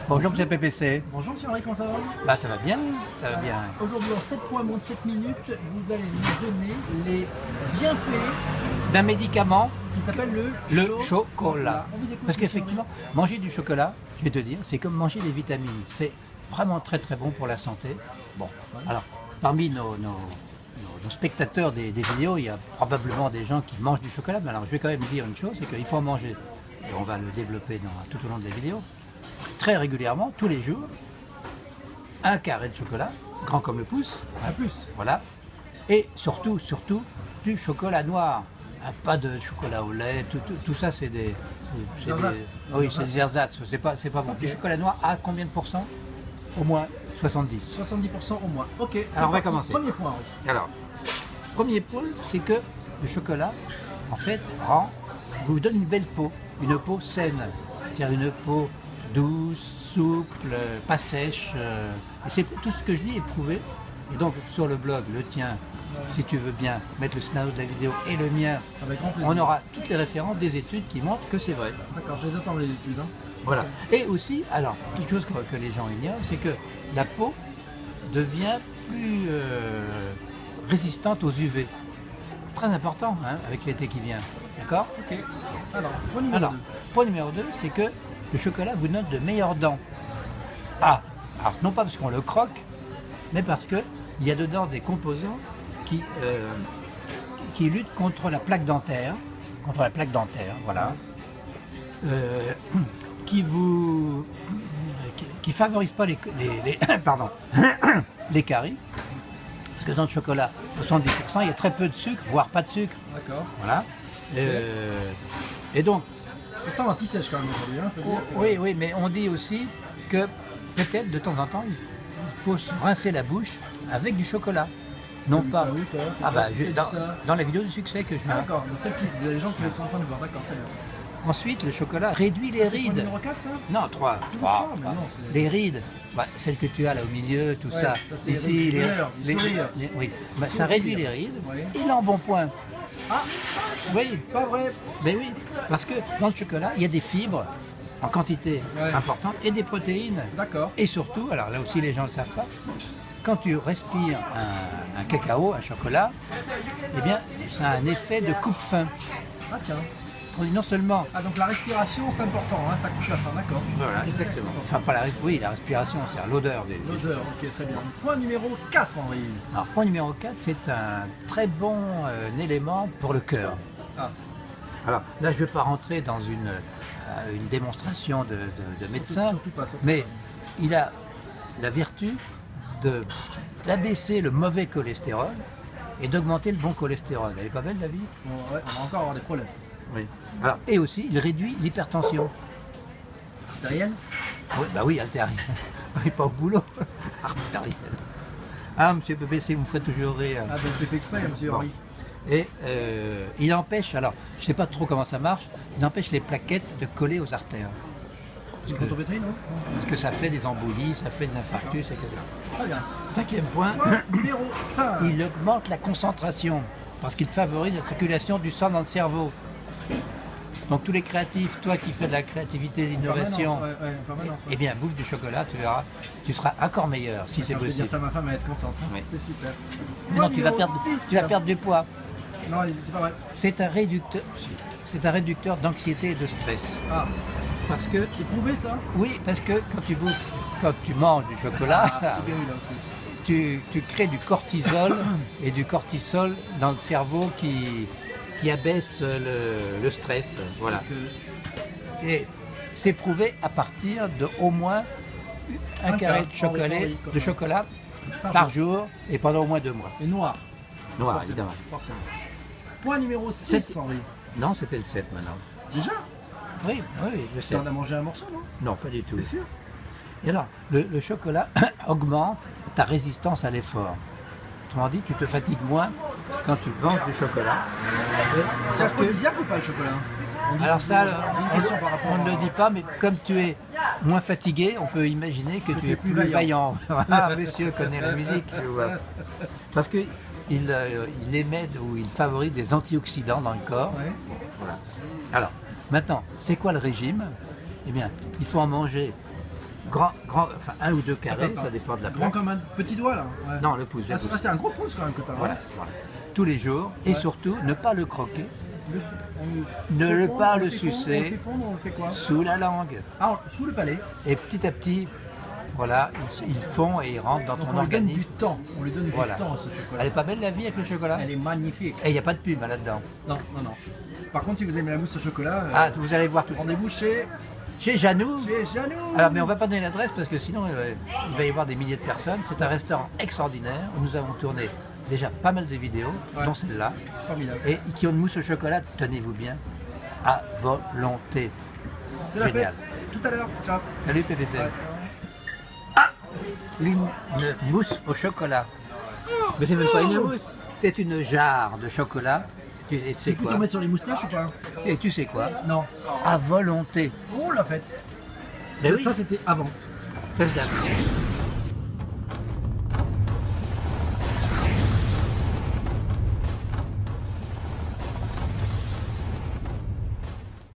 Bonjour Monsieur PPC. Bonjour Monsieur Henri, comment ça va? Bah ça va bien, ça va bien. Aujourd'hui en 7 points moins de 7 minutes, vous allez nous donner les bienfaits D'un médicament, qui s'appelle le chocolat. On vous écoute, Parce monsieur qu'effectivement, manger du chocolat, je vais te dire, c'est comme manger des vitamines. C'est vraiment très très bon pour la santé. Bon, alors parmi nos spectateurs des vidéos, il y a probablement des gens qui mangent du chocolat. Mais alors je vais quand même dire une chose, c'est qu'il faut en manger, et on va le développer tout au long de la vidéo, très régulièrement, tous les jours, un carré de chocolat, grand comme le pouce, À plus. voilà, et surtout, du chocolat noir. Pas de chocolat au lait, tout ça c'est des... Oui, c'est des ersatz, c'est pas bon. Ok. Du chocolat noir à combien de pourcents? Au moins 70. 70% au moins. Ok, c'est Alors on va parti. commencer. Premier point, Henri. Alors, premier point, c'est que le chocolat, en fait, vous donne une belle peau, une peau saine, c'est-à-dire une peau douce, souple, pas sèche. Et c'est tout ce que je dis est prouvé. Et donc sur le blog, le tien, si tu veux bien mettre le scénario de la vidéo et le mien, Avec grand plaisir. on aura toutes les références des études qui montrent que c'est vrai. D'accord, je les attends les études. Hein. Voilà. Et aussi, alors, quelque chose que les gens ignorent, c'est que la peau devient plus résistante aux UV. Très important, hein, avec l'été qui vient. D'accord? Ok. Alors, point numéro Alors, 2. point numéro 2, c'est que le chocolat vous donne de meilleures dents. Ah, alors non pas parce qu'on le croque, mais parce qu'il y a dedans des composants qui luttent contre la plaque dentaire, voilà, qui favorisent pas pardon, les caries, parce que dans le chocolat, 70%, il y a très peu de sucre, voire pas de sucre, D'accord. voilà. Et donc, Ça sent l'anti-sèche quand même aujourd'hui. Hein, faut dire. oui, mais on dit aussi que peut-être de temps en temps, il faut se rincer la bouche avec du chocolat. Non Oui, pas. ça, oui, toi, Ah bah, qui dit ça dans la vidéo du succès que je mets. Ah, d'accord, donc celle-ci, il y a des gens qui sont en train de voir. D'accord, très bien. Ensuite, le chocolat réduit les Ça, c'est point rides. numéro 4, ça? Non, 3. mais non, c'est- Les rides, bah, celles que tu as là au milieu, tout Ouais, ça. ça, c'est les rides du bonheur, du sourire. oui. Bah, ça Sourire. réduit les rides Ouais. et l'embonpoint. Ah, Oui, pas vrai. mais oui, parce que dans le chocolat, il y a des fibres en quantité Ouais. importante et des protéines. D'accord. Et surtout, alors là aussi les gens ne le savent pas, quand tu respires un cacao, un chocolat, eh bien, ça a un effet de coupe-faim. Ah, tiens. Non seulement, Ah, donc la respiration, c'est important, hein, ça coupe la faim, d'accord. voilà, exactement. Enfin, pas la respiration, c'est l'odeur des. L'odeur, ok, très bien. Point numéro 4, Henri. Alors, point numéro 4, c'est un très bon élément pour le cœur. Ah, Alors, là, je ne vais pas rentrer dans une démonstration de médecin, surtout pas, surtout mais il a la vertu d'abaisser le mauvais cholestérol et d'augmenter le bon cholestérol. Elle est pas belle, la vie? bon, ouais, on va encore avoir des problèmes. Oui. Alors, et aussi, il réduit l'hypertension. Artérienne? Oui, bah oui, artérielle. Oui, pas au boulot. Artérielle. Ah, monsieur PPC, vous me faites toujours rire. Ah, ben c'est fait exprès, monsieur Bon. Henri. Et il empêche, alors, je ne sais pas trop comment ça marche, il empêche les plaquettes de coller aux artères. C'est une photométrie, non? Parce que ça fait des embolies, ça fait des infarctus, etc. Très bien. Cinquième point, Point numéro 5. il augmente la concentration, parce qu'il favorise la circulation du sang dans le cerveau. Donc tous les créatifs, toi qui fais de la créativité, de l'innovation, Ouais, en permanence. eh bien bouffe du chocolat, tu verras, tu seras encore meilleur si c'est Quand je vais dire possible. ça à ma femme, elle va être contente. Hein. Oui. C'est super. Mais Point non, tu vas numéro perdre, 6. tu vas perdre du poids. Non, c'est pas vrai. C'est un réducteur d'anxiété et de stress. Ah, Parce que, c'est prouvé ça? oui, parce que quand tu manges du chocolat, Ah, c'est bien vu là aussi. tu crées du cortisol et du cortisol dans le cerveau qui abaisse le stress. Voilà. Donc, Et c'est prouvé à partir de au moins un carré de chocolat par jour et pendant au moins 2 mois. et noir. Noir, Forcément, évidemment. forcément. Point numéro 6, Sept. Henri. Non, c'était le 7 maintenant. Déjà? Oui, le 7. Tu en as mangé un morceau, non? Non, pas du tout. T'es sûr? Et alors, le chocolat augmente ta résistance à l'effort. Autrement dit, tu te fatigues moins quand tu manges du chocolat. C'est Parce que, aphrodisiaque ou pas le chocolat? On dit- alors ça, une question par rapport on ne à- le dit pas, mais comme tu es moins fatigué, on peut imaginer que tu es plus vaillant. Voilà, monsieur connaît la musique. Tu vois. Parce qu'il émet ou il favorise des antioxydants dans le corps. Ouais. Voilà. Alors, maintenant, c'est quoi le régime? Eh bien, il faut en manger enfin 1 ou 2 carrés, Attends, ça dépend de la Grand plaque. comme un petit doigt là. Ouais. Non, le pouce. Le Ah, pouce. c'est un gros pouce quand même que tu as. Voilà, voilà. Tous les jours. Et surtout, ne pas le croquer Ne fait le fondre, pas on le fait fondre, sucer. On fait fondre, on fait quoi? sous la langue. Ah, sous le palais. Et petit à petit, voilà, ils font et ils rentrent dans Donc ton on lui donne du organisme. temps. On lui donne Voilà. du temps à ce chocolat. Elle est pas belle la vie avec le chocolat? Elle est magnifique. Et il n'y a pas de pub là-dedans. Non, non, non. Par contre, si vous aimez la mousse au chocolat, Ah, vous allez voir tout. rendez-vous chez Chez Janou. Janou. Alors, mais on va pas donner l'adresse parce que sinon il va y avoir des milliers de personnes. C'est un restaurant extraordinaire où nous avons tourné déjà pas mal de vidéos, Ouais. dont celle-là, Formidable. et qui ont une mousse au chocolat, tenez-vous bien, à volonté. C'est la Génial. fête. Tout à l'heure. Ciao. Salut PPC. Ouais. Une mousse au chocolat. Mais c'est même pas une mousse, c'est une jarre de chocolat. Et tu sais Tu peux quoi? t'en mettre sur les moustaches ou pas? Et tu sais quoi? Non. À volonté. Oh la fête. Ben Ça, oui. ça, c'était avant. Ça se dame.